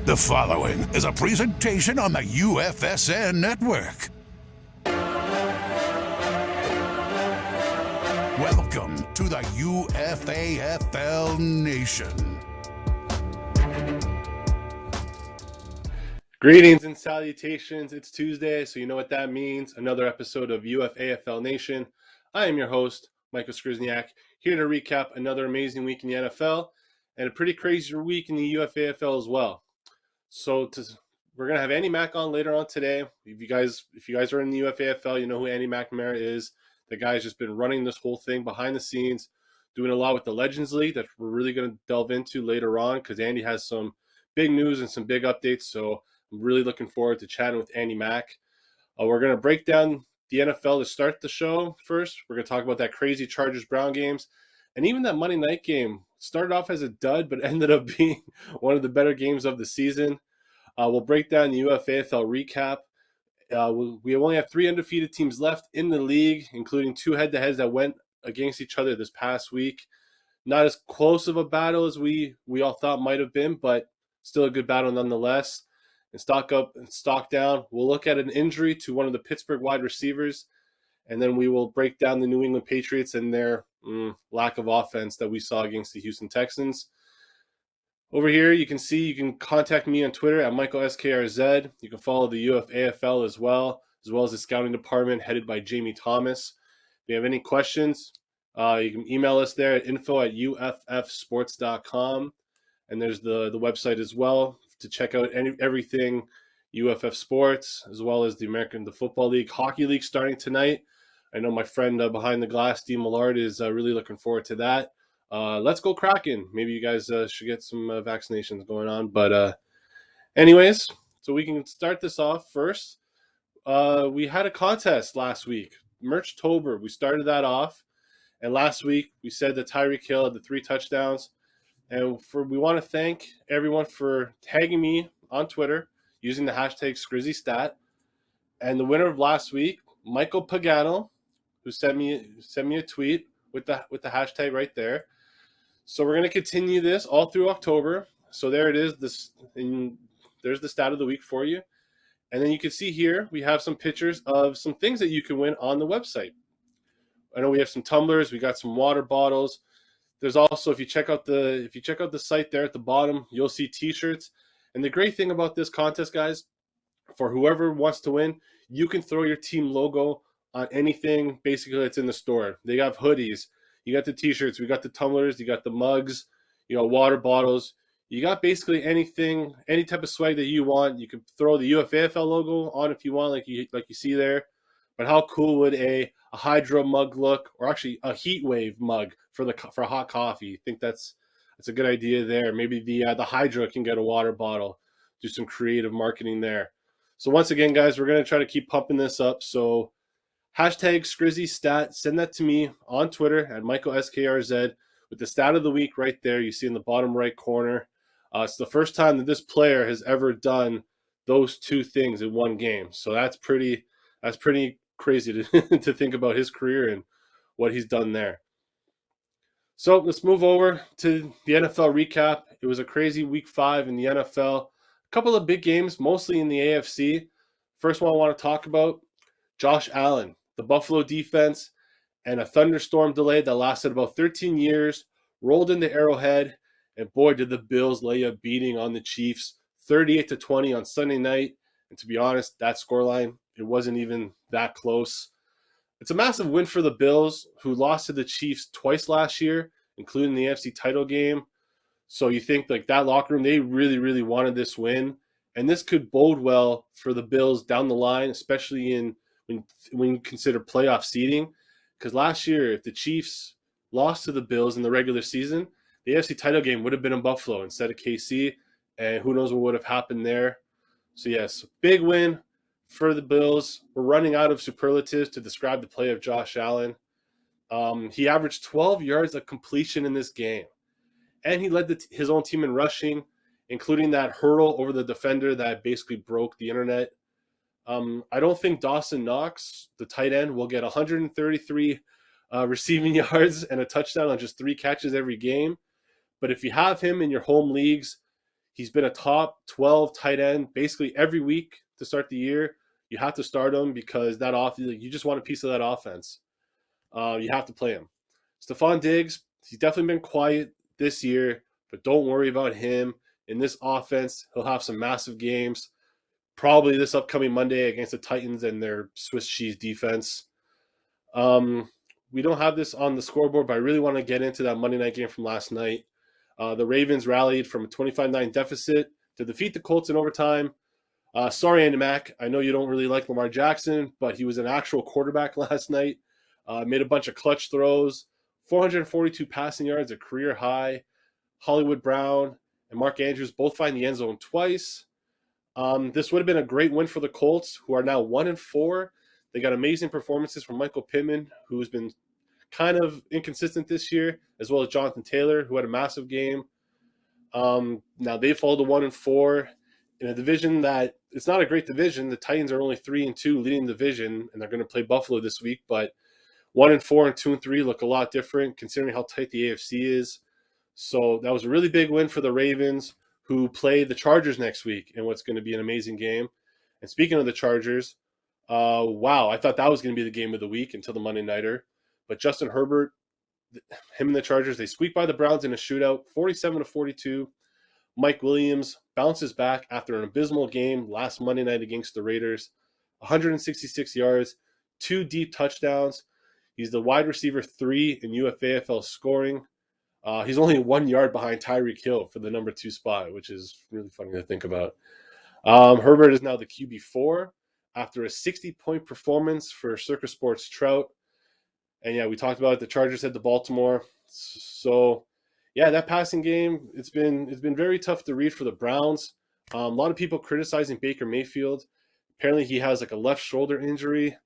The following is a presentation on the UFSN network. Welcome to the UFAFL Nation. Greetings and salutations. It's Tuesday, so you know what that means. Another episode of UFAFL Nation. I am your host, Michael Skrzyniak, here to recap another amazing week in the NFL and a pretty crazy week in the UFAFL as well. So we're going to have Andy Mac on later on today. If you guys are in the UFAFL, you know who Andy McNamara is. The guy's just been running this whole thing behind the scenes, doing a lot with the Legends League that we're really going to delve into later on because Andy has some big news and some big updates. So I'm really looking forward to chatting with Andy Mac. We're going to break down the NFL to start the show first. We're going to talk about that crazy Chargers-Brown games. And even that Monday night game started off as a dud, but ended up being one of the better games of the season. We'll break down the UFAFL recap. We only have 3 undefeated teams left in the league, including 2 head-to-heads that went against each other this past week. Not as close of a battle as we all thought might have been, but still a good battle nonetheless. And stock up and stock down. We'll look at an injury to one of the Pittsburgh wide receivers, and then we will break down the New England Patriots and their lack of offense that we saw against the Houston Texans. Over here, you can can contact me on Twitter at MichaelSKRZ. You can follow the UFAFL as well as the scouting department headed by Jamie Thomas. If you have any questions, you can email us there at info@uffsports.com. And there's the website as well to check out everything UFF Sports, as well as the Football League, Hockey League starting tonight. I know my friend behind the glass, Steve Millard, is really looking forward to that. Let's go Kraken. Maybe you guys should get some vaccinations going on. But anyways, so we can start this off first. We had a contest last week, Merchtober. We started that off. And last week, we said that Tyreek Hill had the 3 touchdowns. And we want to thank everyone for tagging me on Twitter using the hashtag SkrizzyStat. And the winner of last week, Michael Pagano, who sent me a tweet with the hashtag right there. So we're going to continue this all through October. So there it is. There's the stat of the week for you. And then you can see here we have some pictures of some things that you can win on the website. I know we have some tumblers. We got some water bottles. There's also, if you check out the site there at the bottom, you'll see T-shirts. And the great thing about this contest, guys, for whoever wants to win, you can throw your team logo on anything basically that's in the store. They have hoodies, you got the T-shirts, we got the tumblers, you got the mugs, you got water bottles. You got basically anything, any type of swag that you want. You can throw the UFAFL logo on if you want, like you see there. But how cool would a Hydra mug look, or actually a heat wave mug for hot coffee? I think that's a good idea there. Maybe the Hydra can get a water bottle. Do some creative marketing there. So once again, guys, we're going to try to keep pumping this up. So hashtag SkrizzyStat, send that to me on Twitter at MichaelSKRZ with the stat of the week right there. You see in the bottom right corner. It's the first time that this player has ever done those 2 things in one game. So that's pretty crazy to think about his career and what he's done there. So let's move over to the NFL recap. It was a crazy week 5 in the NFL. A couple of big games, mostly in the AFC. First one I want to talk about, Josh Allen, the Buffalo defense, and a thunderstorm delay that lasted about 13 years, rolled into Arrowhead, and boy, did the Bills lay a beating on the Chiefs, 38-20 on Sunday night. And to be honest, that scoreline, it wasn't even that close. It's a massive win for the Bills, who lost to the Chiefs twice last year, including the AFC title game. So you think like that locker room, they really, really wanted this win. And this could bode well for the Bills down the line, especially when you consider playoff seeding. Because last year, if the Chiefs lost to the Bills in the regular season, the AFC title game would have been in Buffalo instead of KC. And who knows what would have happened there. So yes, big win for the Bills. We're running out of superlatives to describe the play of Josh Allen. He averaged 12 yards of completion in this game. And he led his own team in rushing, including that hurdle over the defender that basically broke the internet. I don't think Dawson Knox, the tight end, will get 133 receiving yards and a touchdown on just 3 catches every game. But if you have him in your home leagues, He's been a top 12 tight end basically every week to start the year. You have to start him because you just want a piece of that offense. You have to play him. Stephon Diggs, he's definitely been quiet this year, but don't worry about him. In this offense, he'll have some massive games. Probably this upcoming Monday against the Titans and their Swiss cheese defense. We don't have this on the scoreboard, but I really want to get into that Monday night game from last night. The Ravens rallied from a 25-9 deficit to defeat the Colts in overtime. Sorry, Andy Mac. I know you don't really like Lamar Jackson, but he was an actual quarterback last night. Made a bunch of clutch throws, 442 passing yards, a career high. Hollywood Brown and Mark Andrews both find the end zone twice. This would have been a great win for the Colts, who are now 1-4. They got amazing performances from Michael Pittman, who's been kind of inconsistent this year, as well as Jonathan Taylor, who had a massive game. Now they fall to 1-4 in a division that it's not a great division. The Titans are only 3-2 leading the division, and they're going to play Buffalo this week. But 1-4 and 2-3 look a lot different considering how tight the AFC is. So that was a really big win for the Ravens, who play the Chargers next week in what's going to be an amazing game. And speaking of the Chargers, wow, I thought that was going to be the game of the week until the Monday Nighter. But Justin Herbert, him and the Chargers, they squeaked by the Browns in a shootout, 47-42. Mike Williams bounces back after an abysmal game last Monday night against the Raiders, 166 yards, 2 deep touchdowns. He's the wide receiver 3 in UFAFL scoring. He's only 1 yard behind Tyreek Hill for the number 2 spot, which is really funny to think about. Herbert is now the QB4 after a 60-point performance for Circus Sports Trout. And yeah, we talked about it. The Chargers head to Baltimore. So yeah, that passing game, it's been very tough to read for the Browns. A lot of people criticizing Baker Mayfield. Apparently he has like a left shoulder injury.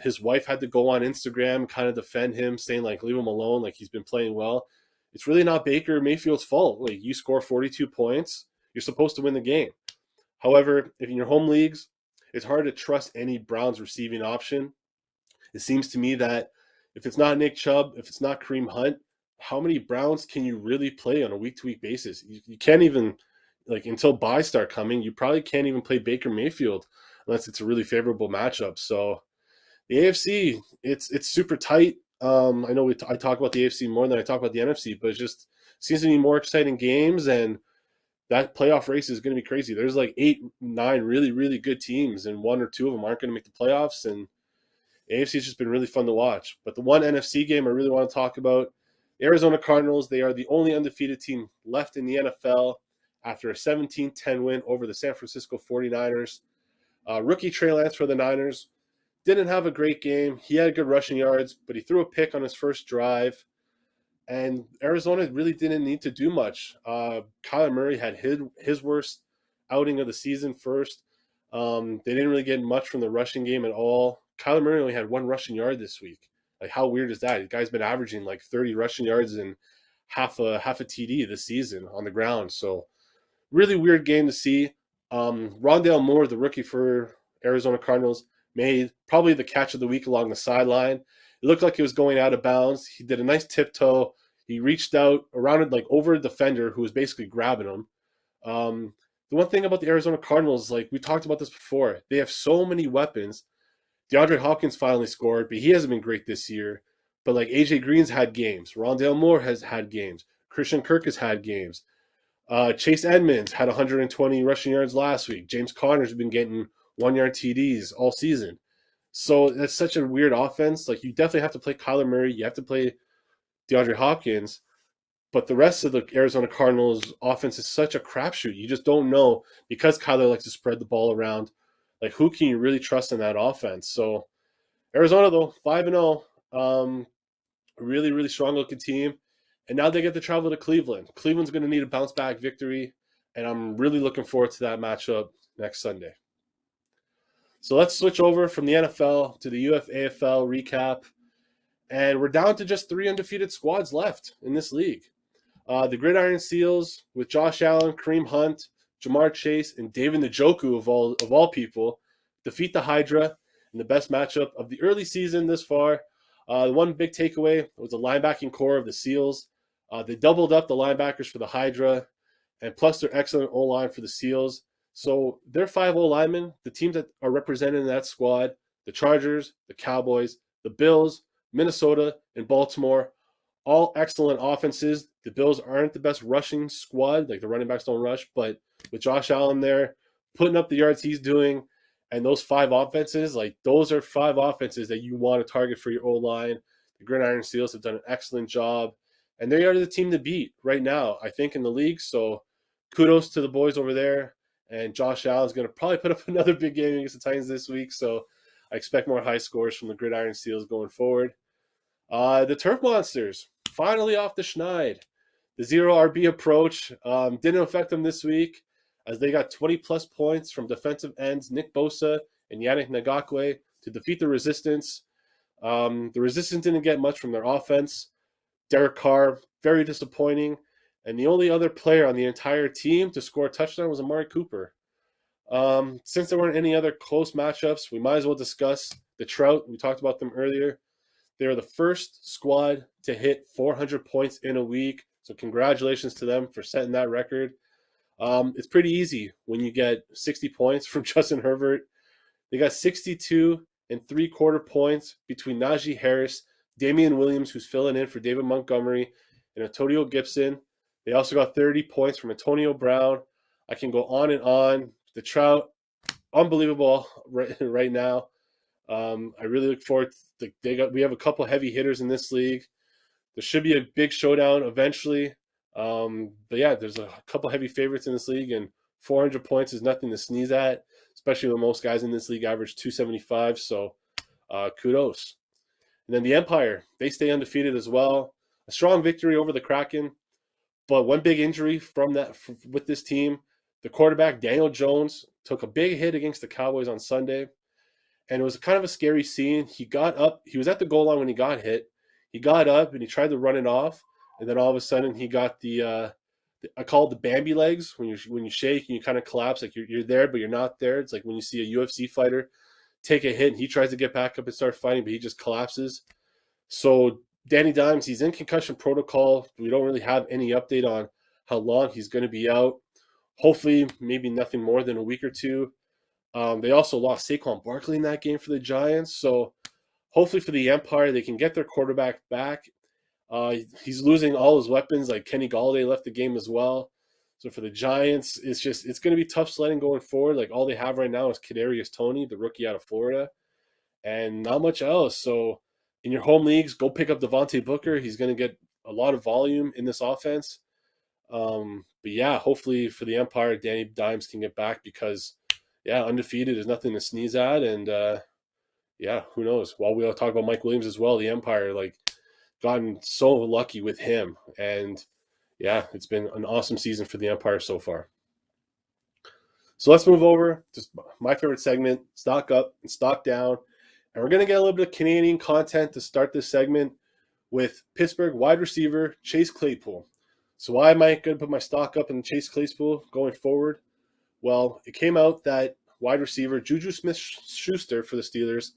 His wife had to go on Instagram, kind of defend him, saying like, leave him alone, like he's been playing well. It's really not Baker Mayfield's fault. Like, you score 42 points, you're supposed to win the game. However, if in your home leagues, it's hard to trust any Browns receiving option. It seems to me that if it's not Nick Chubb, if it's not Kareem Hunt, how many Browns can you really play on a week-to-week basis? You can't even, like, until buys start coming, you probably can't even play Baker Mayfield unless it's a really favorable matchup. So the AFC, it's super tight. I know I talk about the AFC more than I talk about the NFC, but it just seems to be more exciting games, and that playoff race is going to be crazy. There's like 8-9 really, really good teams, and 1 or 2 of them aren't going to make the playoffs, and AFC has just been really fun to watch. But the one NFC game I really want to talk about, the Arizona Cardinals, they are the only undefeated team left in the NFL after a 17-10 win over the San Francisco 49ers. Rookie Trey Lance for the Niners didn't have a great game. He had good rushing yards, but he threw a pick on his first drive. And Arizona really didn't need to do much. Kyler Murray had his worst outing of the season first. They didn't really get much from the rushing game at all. Kyler Murray only had 1 rushing yard this week. Like, how weird is that? The guy's been averaging like 30 rushing yards and half a TD this season on the ground. So really weird game to see. Rondelle Moore, the rookie for Arizona Cardinals, made probably the catch of the week along the sideline. It looked like he was going out of bounds. He did a nice tiptoe. He reached out around it, like over a defender who was basically grabbing him. The one thing about the Arizona Cardinals, like we talked about this before, they have so many weapons. DeAndre Hopkins finally scored, but he hasn't been great this year. But like AJ Green's had games. Rondelle Moore has had games. Christian Kirk has had games. Chase Edmonds had 120 rushing yards last week. James Conner's been getting 1-yard TDs all season. So that's such a weird offense. Like, you definitely have to play Kyler Murray. You have to play DeAndre Hopkins. But the rest of the Arizona Cardinals offense is such a crapshoot. You just don't know, because Kyler likes to spread the ball around. Like, who can you really trust in that offense? So Arizona, though, 5-0. Really, really strong-looking team. And now they get to travel to Cleveland. Cleveland's going to need a bounce-back victory, and I'm really looking forward to that matchup next Sunday. So let's switch over from the NFL to the UFAFL recap. And we're down to just 3 undefeated squads left in this league. The GridIron Seals with Josh Allen, Kareem Hunt, Jamar Chase, and David Njoku of all people defeat the Hydra in the best matchup of the early season this far. The one big takeaway was the linebacking core of the Seals. They doubled up the linebackers for the Hydra. and plus their excellent O-line for the Seals. So their 5 O-linemen, the teams that are represented in that squad, the Chargers, the Cowboys, the Bills, Minnesota, and Baltimore, all excellent offenses. The Bills aren't the best rushing squad, like the running backs don't rush, but with Josh Allen there, putting up the yards he's doing, and those 5 offenses, like those are 5 offenses that you want to target for your O-line. The GridIron Seals have done an excellent job, and they are the team to beat right now, I think, in the league. So kudos to the boys over there. And Josh Allen's going to probably put up another big game against the Titans this week. So I expect more high scores from the GridIron Seals going forward. The Turf Monsters, finally off the schneid. The 0 RB approach didn't affect them this week, as they got 20-plus points from defensive ends Nick Bosa and Yannick Ngakoue to defeat the Resistance. The Resistance didn't get much from their offense. Derek Carr, very disappointing. And the only other player on the entire team to score a touchdown was Amari Cooper. Since there weren't any other close matchups, we might as well discuss the Trout. We talked about them earlier. They are the first squad to hit 400 points in a week. So congratulations to them for setting that record. It's pretty easy when you get 60 points from Justin Herbert. They got 62 3/4 points between Najee Harris, Damian Williams, who's filling in for David Montgomery, and Antonio Gibson. They also got 30 points from Antonio Brown. I can go on and on. The Trout, unbelievable right now. I really look forward to we have a couple heavy hitters in this league. There should be a big showdown eventually. But yeah, there's a couple heavy favorites in this league, and 400 points is nothing to sneeze at, especially when most guys in this league average 275. So kudos. And then the Empire, they stay undefeated as well. A strong victory over the Kraken. But one big injury with this team, the quarterback, Daniel Jones, took a big hit against the Cowboys on Sunday. And it was kind of a scary scene. He got up. He was at the goal line when he got hit. He got up and he tried to run it off. And then all of a sudden he got I call it the Bambi legs. When you shake and you kind of collapse, like you're there, but you're not there. It's like when you see a UFC fighter take a hit and he tries to get back up and start fighting, but he just collapses. So Danny Dimes, he's in concussion protocol. We don't really have any update on how long he's going to be out. Hopefully, maybe nothing more than a week or two. They also lost Saquon Barkley in that game for the Giants. So hopefully for the Empire, they can get their quarterback back. He's losing all his weapons. Like Kenny Galladay left the game as well. So for the Giants, it's going to be tough sledding going forward. Like all they have right now is Kadarius Toney, the rookie out of Florida, and not much else. So in your home leagues, go pick up Devontae Booker. He's going to get a lot of volume in this offense. But yeah, hopefully for the Empire, Danny Dimes can get back because, yeah, undefeated is nothing to sneeze at. And, yeah, who knows? While we all talk about Mike Williams as well, the Empire, like, gotten so lucky with him. And, yeah, it's been an awesome season for the Empire so far. So let's move over to my favorite segment, Stock Up and Stock Down. And we're going to get a little bit of Canadian content to start this segment with Pittsburgh wide receiver Chase Claypool. So why am I going to put my stock up in Chase Claypool going forward? Well, it came out that wide receiver Juju Smith-Schuster for the Steelers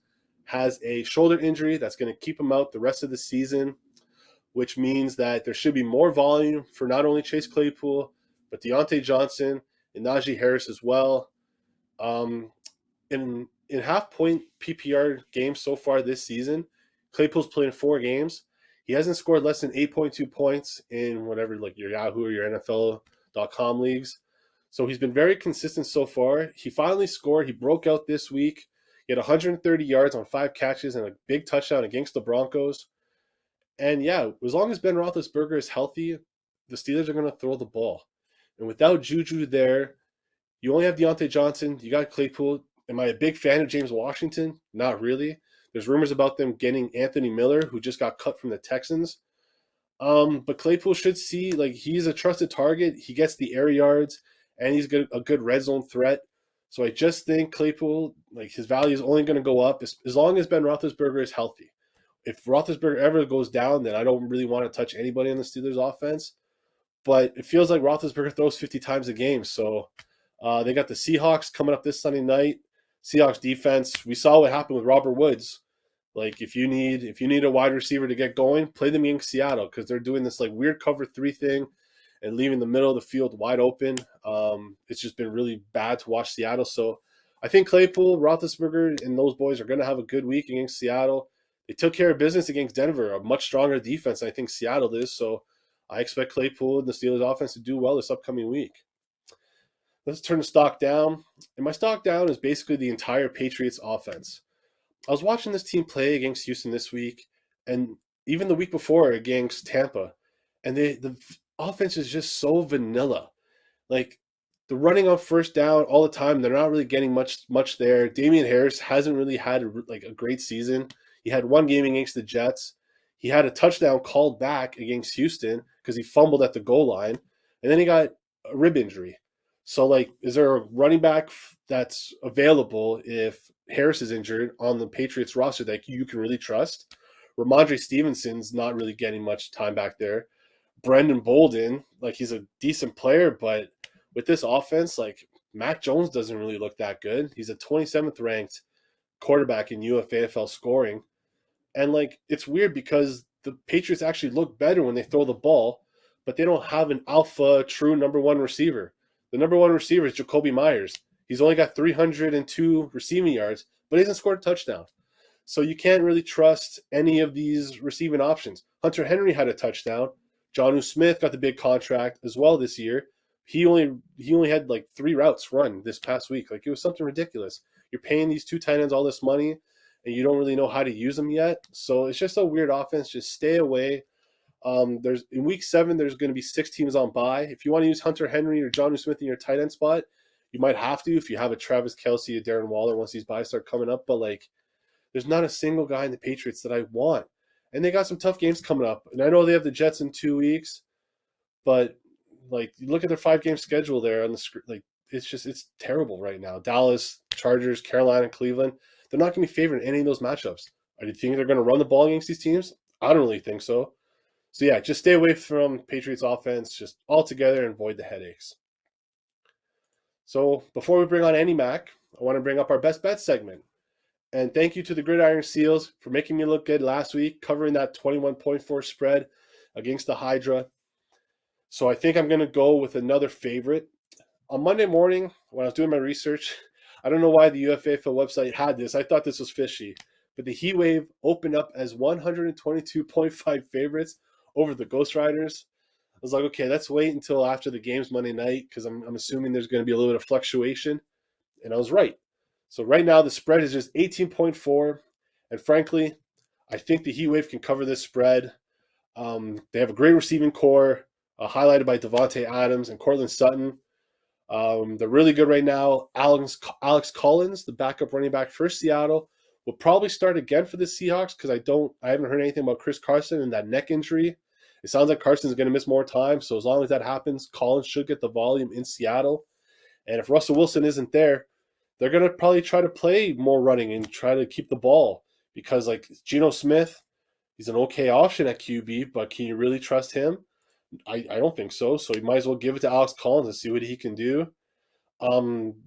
has a shoulder injury that's going to keep him out the rest of the season, which means that there should be more volume for not only Chase Claypool, but Deontay Johnson and Najee Harris as well. In half-point PPR games so far this season, Claypool's played in 4 games. He hasn't scored less than 8.2 points in whatever, like your Yahoo or your NFL.com leagues. So he's been very consistent so far. He finally scored. He broke out this week. He had 130 yards on 5 catches and a big touchdown against the Broncos. And yeah, as long as Ben Roethlisberger is healthy, the Steelers are going to throw the ball. And without Juju there, you only have Deontay Johnson. You got Claypool. Am I a big fan of James Washington? Not really. There's rumors about them getting Anthony Miller, who just got cut from the Texans. But Claypool should see, like, he's a trusted target. He gets the air yards, and he's a good red zone threat. So I just think Claypool, like, his value is only going to go up as long as Ben Roethlisberger is healthy. If Roethlisberger ever goes down, then I don't really want to touch anybody in the Steelers offense. But it feels like Roethlisberger throws 50 times a game. So they got the Seahawks coming up this Sunday night. Seahawks defense, we saw what happened with Robert Woods. Like, if you need a wide receiver to get going, play them in Seattle because they're doing this like weird cover 3 thing, and leaving the middle of the field wide open. It's just been really bad to watch Seattle. So I think Claypool, Roethlisberger, and those boys are going to have a good week against Seattle. They took care of business against Denver, a much stronger defense than I think Seattle is. So I expect Claypool and the Steelers offense to do well this upcoming week. Let's turn the stock down. And my stock down is basically the entire Patriots offense. I was watching this team play against Houston this week, and even the week before against Tampa, and the offense is just so vanilla. Like, the running on first down all the time, they're not really getting much there. Damien Harris hasn't really had a great season. He had one game against the Jets. He had a touchdown called back against Houston because he fumbled at the goal line, and then he got a rib injury. So, like, is there a running back that's available if Harris is injured on the Patriots roster that you can really trust? Ramondre Stevenson's not really getting much time back there. Brendan Bolden, like, he's a decent player, but with this offense, like, Mac Jones doesn't really look that good. He's a 27th ranked quarterback in UFAFL scoring. And, like, it's weird because the Patriots actually look better when they throw the ball, but they don't have an alpha true number one receiver. The number one receiver is Jacoby Myers. He's only got 302 receiving yards, but he hasn't scored a touchdown. So you can't really trust any of these receiving options. Hunter Henry had a touchdown. Jonnu Smith got the big contract as well this year. He only had like 3 routes run this past week. Like, it was something ridiculous. You're paying these 2 tight ends all this money, and you don't really know how to use them yet. So it's just a weird offense. Just stay away. In week 7, there's going to be 6 teams on bye. If you want to use Hunter Henry or Jonnu Smith in your tight end spot, you might have to if you have a Travis Kelce or Darren Waller once these buys start coming up. But, like, there's not a single guy in the Patriots that I want. And they got some tough games coming up. And I know they have the Jets in 2 weeks, but, like, you look at their 5-game schedule there on the screen. Like, it's terrible right now. Dallas, Chargers, Carolina, Cleveland. They're not going to be favored in any of those matchups. Do you think they're going to run the ball against these teams? I don't really think so. So, yeah, just stay away from Patriots offense just altogether and avoid the headaches. So before we bring on Andy Mac, I want to bring up our Best Bet segment. And thank you to the GridIron Seals for making me look good last week, covering that 21.4 spread against the Hydra. So I think I'm going to go with another favorite. On Monday morning, when I was doing my research, I don't know why the UFAFL website had this. I thought this was fishy. But the Heat Wave opened up as 122.5 favorites over the Ghost Riders. I was like, okay, let's wait until after the games Monday night because I'm assuming there's going to be a little bit of fluctuation. And I was right. So right now the spread is just 18.4. And frankly, I think the Heat Wave can cover this spread. They have a great receiving core, highlighted by Devontae Adams and Cortland Sutton. They're really good right now. Alex Collins, the backup running back for Seattle, will probably start again for the Seahawks because I haven't heard anything about Chris Carson and that neck injury. It sounds like Carson's going to miss more time, so as long as that happens, Collins should get the volume in Seattle. And if Russell Wilson isn't there, they're going to probably try to play more running and try to keep the ball because, like, Geno Smith, he's an okay option at QB, but can you really trust him? I don't think so. So you might as well give it to Alex Collins and see what he can do.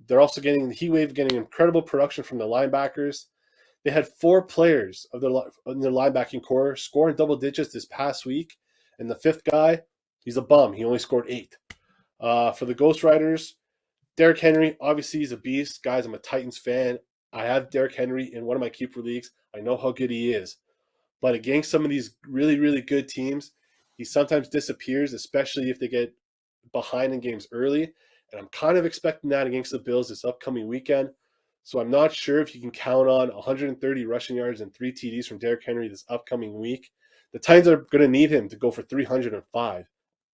They're also getting the Heat Wave getting incredible production from the linebackers. They had 4 players in their linebacking core scoring double digits this past week, and the 5th guy, he's a bum. He only scored 8. For the Ghost Riders, Derrick Henry, obviously he's a beast. Guys, I'm a Titans fan. I have Derrick Henry in one of my keeper leagues. I know how good he is. But against some of these really, really good teams, he sometimes disappears, especially if they get behind in games early. And I'm kind of expecting that against the Bills this upcoming weekend. So I'm not sure if you can count on 130 rushing yards and 3 TDs from Derrick Henry this upcoming week. The Titans are going to need him to go for 305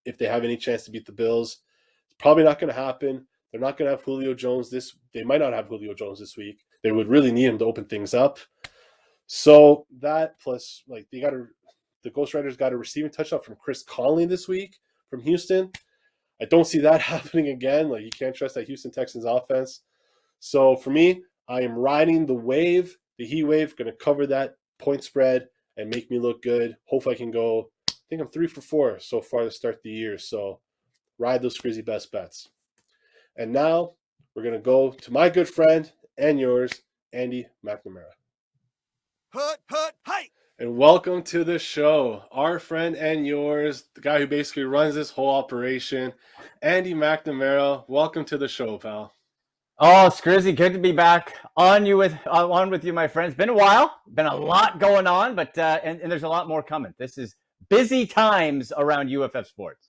if they have any chance to beat the Bills. It's probably not going to happen. They're not going to have Julio Jones they might not have Julio Jones this week. They would really need him to open things up. So that plus, like, the Ghost Riders got a receiving touchdown from Chris Conley this week from Houston. I don't see that happening again. Like, you can't trust that Houston Texans offense. So for me, I am riding the wave, the Heat Wave, going to cover that point spread and make me look good. Hopefully I can go, I think I'm 3 for 4 so far to start the year. So ride those Skrizzy best bets. And now we're going to go to my good friend and yours, Andy McNamara. Hey! And welcome to the show. Our friend and yours, the guy who basically runs this whole operation, Andy McNamara. Welcome to the show, pal. Oh, Skrizzy, good to be back on with you, my friends. Been a while, been a lot going on, but and there's a lot more coming. This is busy times around UFF Sports.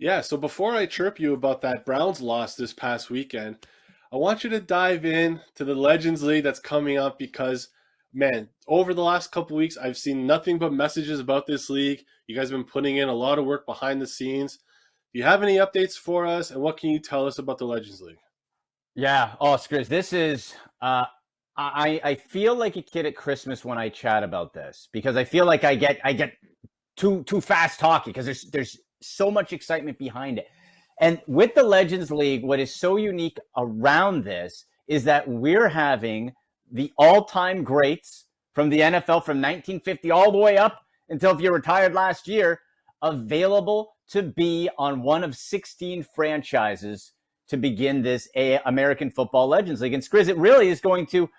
Yeah, so before I chirp you about that Browns loss this past weekend, I want you to dive in to the Legends League that's coming up because, man, over the last couple weeks, I've seen nothing but messages about this league. You guys have been putting in a lot of work behind the scenes. Do you have any updates for us, and what can you tell us about the Legends League? Yeah. Oh, Skrizz, this is I feel like a kid at Christmas when I chat about this because I feel like I get too fast talking because there's so much excitement behind it. And with the Legends League, what is so unique around this is that we're having the all-time greats from the NFL from 1950 all the way up until if you retired last year available to be on one of 16 franchises to begin this American Football Legends League. And Skrizz, it really is going to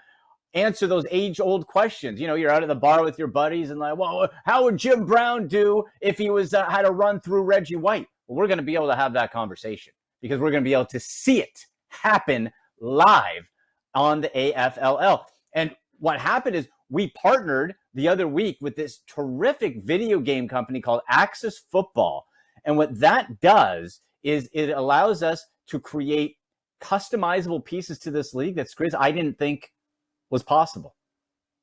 answer those age-old questions. You know, you're out at the bar with your buddies and like, well, how would Jim Brown do if he was had to run through Reggie White? Well, we're going to be able to have that conversation because we're going to be able to see it happen live on the AFLL. And what happened is we partnered the other week with this terrific video game company called Axis Football. And what that does is it allows us to create customizable pieces to this league that Skrizz I didn't think was possible,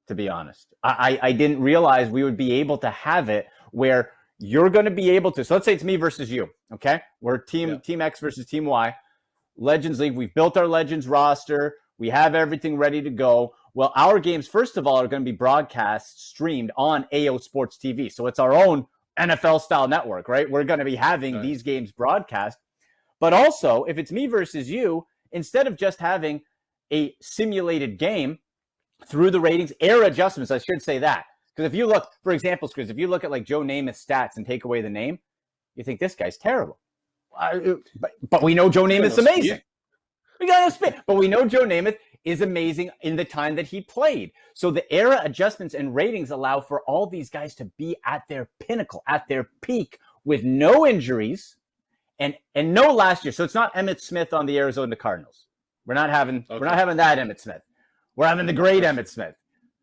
to be honest. I didn't realize we would be able to have it where you're going to be able to. So let's say it's me versus you, okay? We're team X versus team Y. Legends League, we've built our Legends roster. We have everything ready to go. Well, our games, first of all, are going to be broadcast, streamed on AO Sports TV. So it's our own NFL-style network, right? We're going to be having these games broadcast. But also, if it's me versus you, instead of just having a simulated game through the ratings, error adjustments, I should say that. Because if you look, for example, Skrizz, if you look at like Joe Namath's stats and take away the name, you think this guy's terrible. But we know Joe Namath's amazing. We got no spin. But we know Joe Namath is amazing in the time that he played. So the error adjustments and ratings allow for all these guys to be at their pinnacle, at their peak, with no injuries. And no last year. So it's not Emmitt Smith on the Arizona Cardinals. We're not having that Emmitt Smith. We're having the great Emmitt Smith.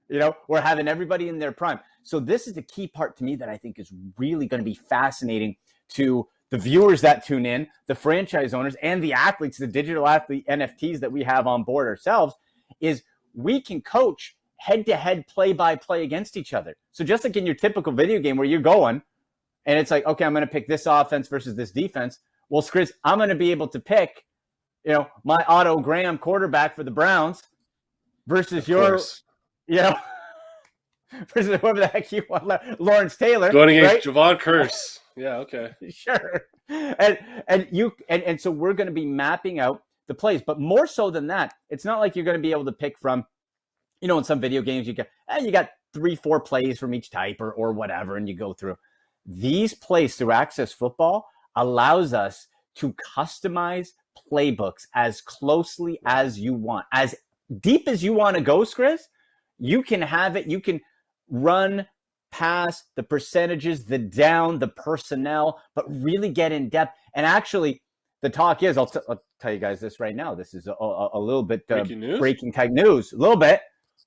You know, we're having everybody in their prime. So this is the key part to me that I think is really going to be fascinating to the viewers that tune in, the franchise owners, and the athletes, the digital athlete NFTs that we have on board ourselves, is we can coach head-to-head play-by-play against each other. So just like in your typical video game where you're going, and it's like, okay, I'm going to pick this offense versus this defense. Well, Skrizz, I'm going to be able to pick, you know, my Otto Graham quarterback for the Browns versus versus whoever the heck you want, Lawrence Taylor. Going against Javon Curse. Yeah, okay. Sure. And so we're going to be mapping out the plays. But more so than that, it's not like you're going to be able to pick from, you know, in some video games, you got 3-4 plays from each type or whatever, and you go through. These plays through Access Football allows us to customize playbooks as closely as you want. As deep as you want to go, Skrizz, you can have it. You can run past the percentages, the down, the personnel, but really get in depth. And actually, the talk is, I'll tell you guys this right now. This is a little bit breaking type news. A little bit.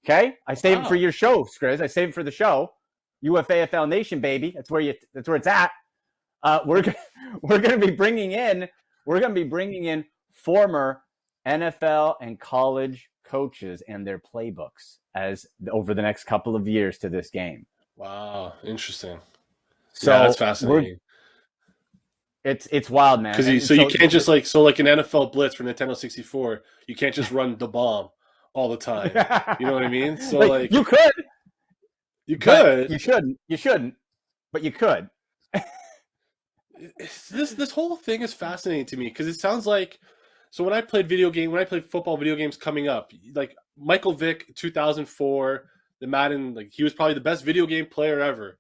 Okay? I saved it for your show, Skrizz. I saved it for the show. UFAFL Nation, baby. That's where it's at. We're going to be bringing in former NFL and college coaches and their playbooks as over the next couple of years to this game. Wow, interesting. So yeah, that's fascinating. It's wild, man. Because you can't just like an NFL blitz for Nintendo 64. You can't just run the bomb all the time. You know what I mean? So like you could. You could. You shouldn't. But you could. This whole thing is fascinating to me because it sounds like, so when I played football video games coming up, like Michael Vick 2004, the Madden, like he was probably the best video game player ever.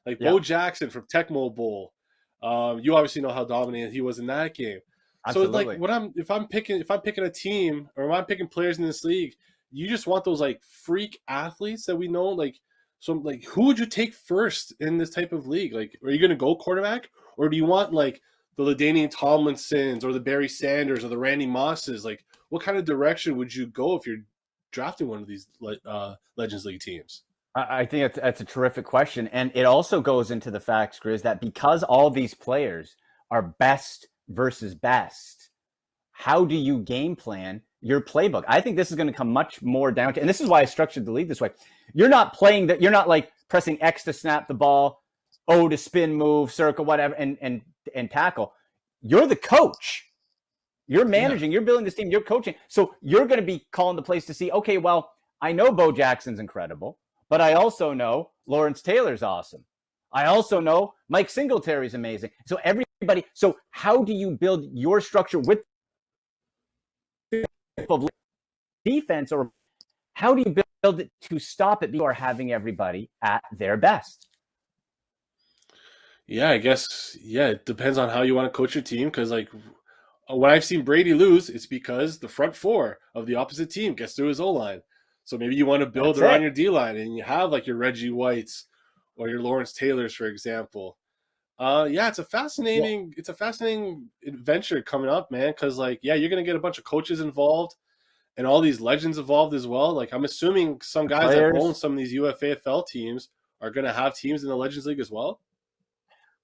Like Bo Jackson from Tecmo Bowl. You obviously know how dominant he was in that game. Absolutely. So like if I'm picking a team or if I'm picking players in this league, you just want those like freak athletes that we know, like So, like, who would you take first in this type of league? Like, are you going to go quarterback, or do you want like the LaDainian Tomlinsons or the Barry Sanders or the Randy Mosses? Like, what kind of direction would you go if you're drafting one of these Legends League teams? I think that's a terrific question. And it also goes into the facts, Grizz, that because all these players are best versus best, how do you game plan your playbook? I think this is going to come much more down to, and this is why I structured the league this way. You're not playing that. You're not like pressing X to snap the ball, O to spin, move, circle, whatever, and tackle. You're the coach. You're managing. You're building this team. You're coaching. So you're going to be calling the plays to see, okay, well, I know Bo Jackson's incredible, but I also know Lawrence Taylor's awesome. I also know Mike Singletary's amazing. So everybody. So how do you build your structure with defense, or how do you build it to stop it before having everybody at their best? Yeah, I guess. Yeah, it depends on how you want to coach your team. Because like when I've seen Brady lose, it's because the front four of the opposite team gets through his O-line. So maybe you want to build around your D-line, and you have like your Reggie Whites or your Lawrence Taylors, for example. Yeah, it's a fascinating adventure coming up, man. Because like, yeah, you're gonna get a bunch of coaches involved, and all these legends involved as well. Like, I'm assuming some guys that own some of these UFAFL teams are gonna have teams in the Legends League as well.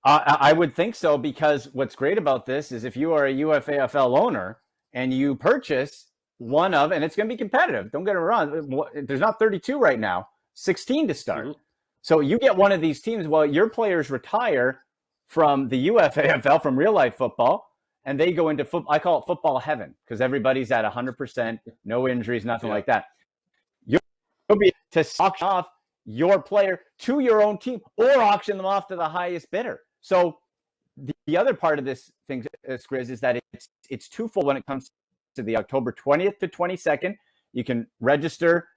I would think so, because what's great about this is if you are a UFAFL owner and you purchase one of, and it's going to be competitive. Don't get it wrong. There's not 32 right now, 16 to start. Mm-hmm. So you get one of these teams. Well, your players retire from the UFAFL, from real life football, and they go into football. I call it football heaven, because everybody's at 100%, no injuries, nothing like that. You'll be to auction off your player to your own team, or auction them off to the highest bidder. So the other part of this thing, Skrizz, is that it's twofold when it comes to the October 20th to 22nd. You can register,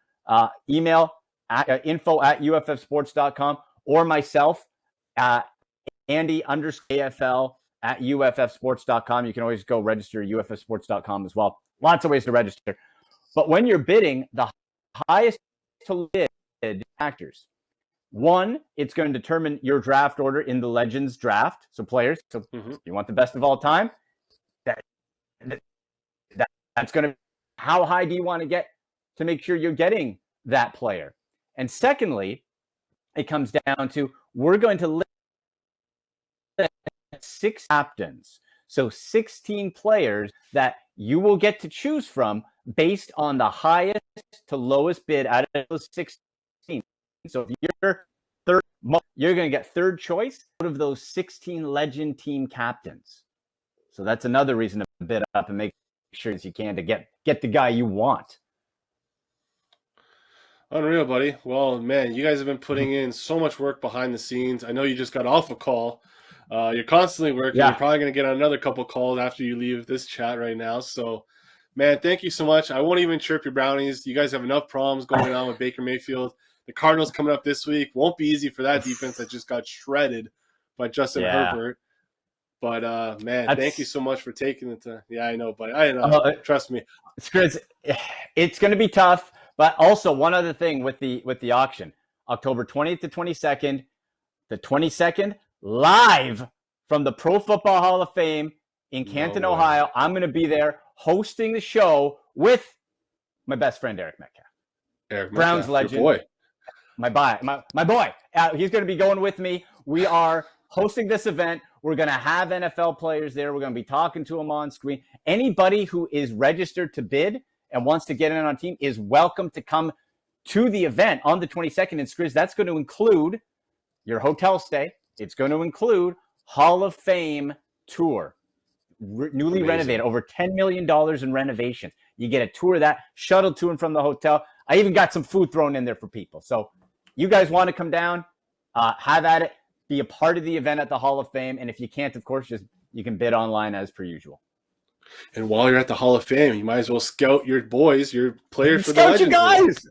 email at info@uffsports.com, or myself, Andy_AFL at UFFsports.com. You can always go register at UFFsports.com as well. Lots of ways to register. But when you're bidding, the highest to bid factors. One, it's going to determine your draft order in the Legends draft. So players, you want the best of all time. That's going to, how high do you want to get to make sure you're getting that player? And secondly, it comes down to, we're going to list 6 captains. So 16 players that you will get to choose from based on the highest to lowest bid out of those 16. So if you're third, you're going to get third choice out of those 16 legend team captains. So that's another reason to bid up and make sure as you can to get the guy you want. Unreal, buddy. Well, man, you guys have been putting in so much work behind the scenes. I know you just got off a call. You're constantly working. Yeah. You're probably going to get another couple calls after you leave this chat right now. So, man, thank you so much. I won't even chirp your brownies. You guys have enough problems going on with Baker Mayfield. The Cardinals coming up this week. Won't be easy for that defense that just got shredded by Justin Herbert. But, man, thank you so much for taking the time. Yeah, I know, but I know. Trust me. It's going to be tough. But also one other thing with the auction, October 20th to 22nd, the 22nd, live from the Pro Football Hall of Fame in Canton, Ohio. I'm going to be there hosting the show with my best friend, Eric Metcalf. Browns legend. Your boy. My boy. He's going to be going with me. We are hosting this event. We're going to have NFL players there. We're going to be talking to them on screen. Anybody who is registered to bid and wants to get in on a team is welcome to come to the event on the 22nd. And Skrizz, that's going to include your hotel stay. It's going to include Hall of Fame tour, newly renovated, over $10 million in renovations. You get a tour of that, shuttle to and from the hotel. I even got some food thrown in there for people. So you guys want to come down, have at it, be a part of the event at the Hall of Fame. And if you can't, of course, you can bid online as per usual. And while you're at the Hall of Fame, you might as well scout your boys, your players for the Legends. Scout you guys!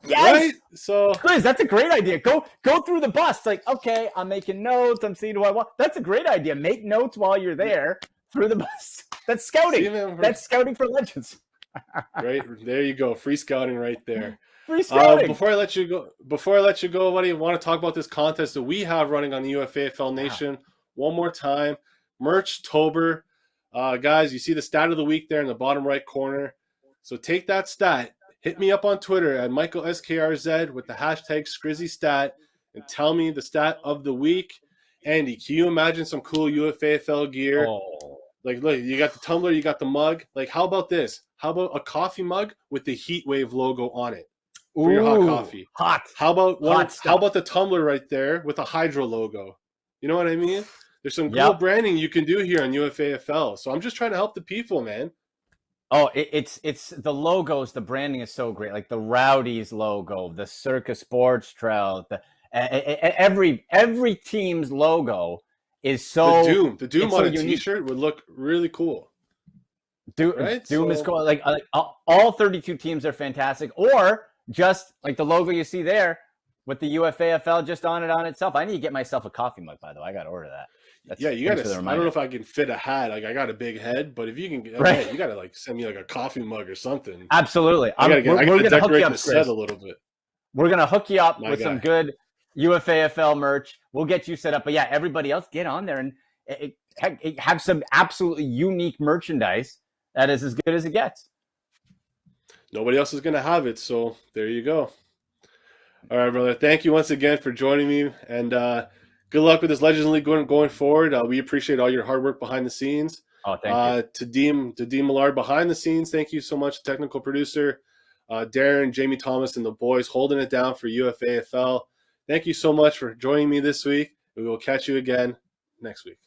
Yes! Right? So, Chris, that's a great idea. Go through the bus. Like, okay, I'm making notes. I'm seeing who I want. That's a great idea. Make notes while you're there through the bus. That's scouting. That's scouting for Legends. Right there you go. Free scouting right there. Free scouting. Before I let you go, buddy, I want to talk about this contest that we have running on the UFAFL Nation. One more time, Merchtober. Guys, you see the stat of the week there in the bottom right corner. So take that stat, hit me up on Twitter at MichaelSKRZ with the hashtag SkrizzyStat and tell me the stat of the week. Andy, can you imagine some cool UFAFL gear? Oh. Like, look, you got the tumbler, you got the mug. Like, how about this? How about a coffee mug with the Heatwave logo on it for your hot coffee? Hot. How about Hot how about the tumbler right there with a Hydra logo? You know what I mean? There's some cool Yep. branding you can do here on UFAFL. So I'm just trying to help the people, man. Oh, it's the logos. The branding is so great. Like the Rowdies logo, the Circus Sports Trail, every team's logo is so. The Doom on so a T-shirt would look really cool. Doom is cool. Like all 32 teams are fantastic. Or just like the logo you see there with the UFAFL just on it on itself. I need to get myself a coffee mug, by the way. I got to order that. You got to. I don't know if I can fit a hat. Like I got a big head, but if you can, you got to like send me like a coffee mug or something. Absolutely. I got to decorate the set a little bit. We're gonna hook you up with some good UFAFL merch. We'll get you set up. But yeah, everybody else get on there and have some absolutely unique merchandise that is as good as it gets. Nobody else is gonna have it, so there you go. All right, brother. Thank you once again for joining me, and good luck with this Legends League going forward. We appreciate all your hard work behind the scenes. Oh, thank you. To Dean Millard behind the scenes, thank you so much, technical producer. Darren, Jamie Thomas, and the boys holding it down for UFAFL. Thank you so much for joining me this week. We will catch you again next week.